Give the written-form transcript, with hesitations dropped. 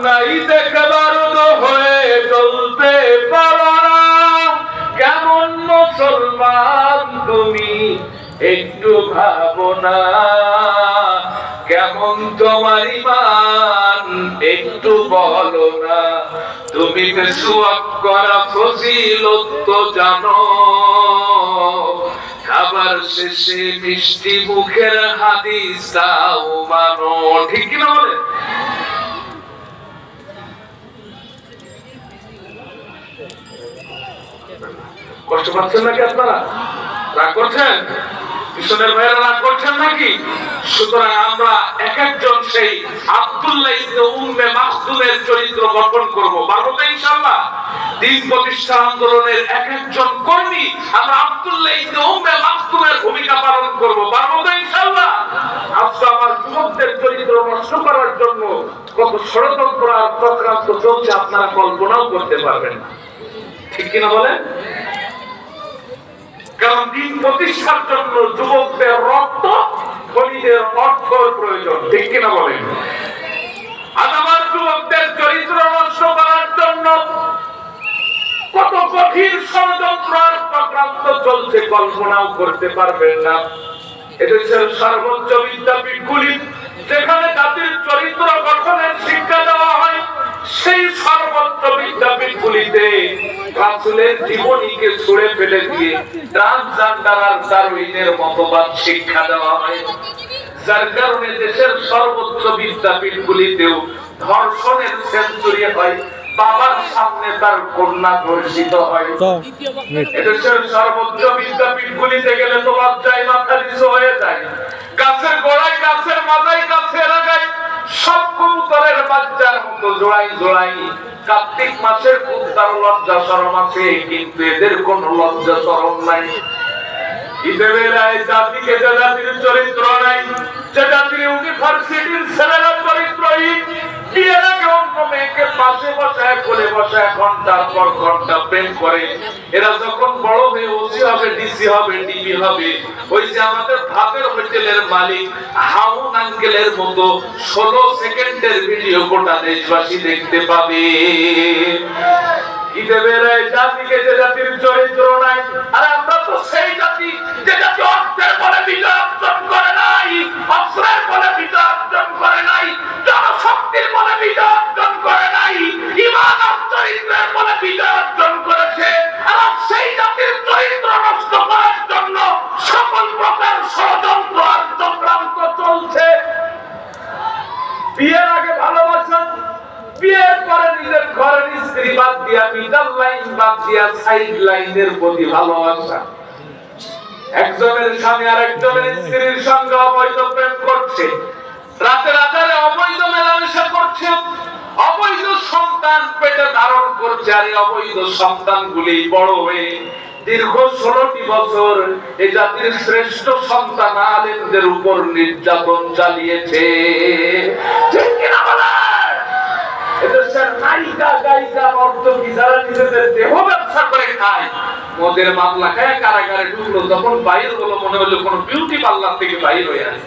নাই দেখবার হয়ে চলতে পারো না, কেমন মুসলমান তুমি একটু ভাবো না, কেমন তোমার ঈমান একটু বলো না, তুমি মিসওয়াক করা ফজিলত তো জানো, খাবার শেষে মিষ্টি মুখের হাদিসটাও মানো, ঠিক কি না বলে? কষ্ট পাচ্ছেন নাকি আপনারা? রাগ করছেন? মিশনের ভাইয়েরা রাগ করছেন নাকি? সুতরাং আমরা এক একজন সেই আব্দুল্লাহ ইবনে উম্মে মাকতুমের চরিত্র গঠন করব, পারবো তো ইনশাআল্লাহ? দ্বীন প্রতিষ্ঠা আন্দোলনের এক একজন কর্মী আমরা আব্দুল্লাহ ইবনে উম্মে মাকতুমের ভূমিকা পালন করব, পারবো তো ইনশাআল্লাহ? আজকে আমার যুবকদের চরিত্র নষ্ট করার জন্য কত ষড়যন্ত্র আর চক্রান্ত চলছে আপনারা কল্পনাও করতে পারবেন না, ঠিক কিনা বলেন? কারণ দ্বীন প্রতিষ্ঠার জন্য যুবকদের রক্ত শহীদের অর্থের প্রয়োজন, ঠিক কিনা বলেন? আজ আমার যুবকদের চরিত্র নষ্ট করার জন্য কত কঠিন ষড়যন্ত্র আর চক্রান্ত চলছে কল্পনাও করতে পারবেন না। এদেশের সর্বোচ্চ বিদ্যাপীঠগুলি যেখানে জাতির চরিত্র গঠনের শিক্ষা দেওয়া হয়, সেই সর্বোচ্চ বিদ্যাপীঠগুলিতে রাসূলের জীবনীকে ছুঁড়ে ফেলে দিয়ে ট্রান্সজেন্ডার আর ডারউইনের মতবাদ শিক্ষা দেওয়া হয়, যার কারণে দেশের সর্বোচ্চ বিদ্যাপীঠগুলিতেও ধর্ষণের সেঞ্চুরি হয়, বাবার সামনে তার কন্যা ধর্ষিত হয়। এদেশের সর্বোচ্চ বিদ্যাপীঠগুলিতে গেলে তো লজ্জায় মাথা নিচু হয়ে যায়, গাছের গোড়ায় গাছের মাথায় গাছের আগায় সব কবুতরের বাচ্চার মতো জোড়াই জোড়াই কার্তিক মাসের কুত্তার লজ্জা শরম আছে, কিন্তু এদের কোন লজ্জা শরম নাই। ঈদের বেলায় জাতিকে যে জাতির চরিত্র নাই, যে জাতির ইউনিভার্সিটির ছেলেরা চরিত্রহীন, বিয়ের আগে অন্য মেয়েকে পাশে বসায় কোলে বসায় ঘন্টার পর ঘন্টা প্রেম করে, এরা যখন বড় হয়ে ওসি হবে, ডিসি হবে, ডিবি হবে, ওই যে আমাদের ভাতের হোটেলের মালিক হাউন আঙ্কেলের মতো 16 সেকেন্ডের ভিডিও গোটা দেশবাসী দেখতে পাবে। ঈদের বেলায় জাতিকে যে জাতির চরিত্র নাই, আর আমরা তো সেই জাতি যে জাতি অর্থের বলে বিজয় অর্জন করে নাই, অস্ত্রের বলে বিজয় অর্জন করে নাই, জনশক্তির বলে বিজয় অর্জন করে নাই, ঈমান আর চরিত্রের বলে বিজয় অর্জন করেছে। আর সেই জাতির চরিত্র নষ্ট করার জন্য সকল প্রকার ষড়যন্ত্র আর চক্রান্ত চলছে। বিয়ের আগে ভালোবাসা, বিয়ের পরে নিজের ঘরের স্ত্রী বাদ দিয়া মিডল লাইন বাদ দিয়া সাইড লাইনের প্রতি ভালোবাসা। একজনের স্বামী আর একজনের স্ত্রীর সঙ্গে অবৈধ প্রেম করছে, রাতের আধারে অবৈধ মেলামেশা করছে, অবৈধ সন্তান পেটে ধারণ করছে, আর এই অবৈধ সন্তানগুলি বড় হয়ে দীর্ঘ 16টি বছর এই জাতির শ্রেষ্ঠ সন্তান আলেমদের উপর নির্যাতন চালিয়েছে, ঠিক কিনা বলেন? এদেশের নায়িকা গায়িকা নর্তকী যারা নিজেদের দেহ ব্যবসা করে খায়, মদের মামলা খায় কারাগারে ঢুকলো, তখন বাইর হলো, মনে হলো কোন বিউটি পার্লার থেকে বাইর হয়ে আসে।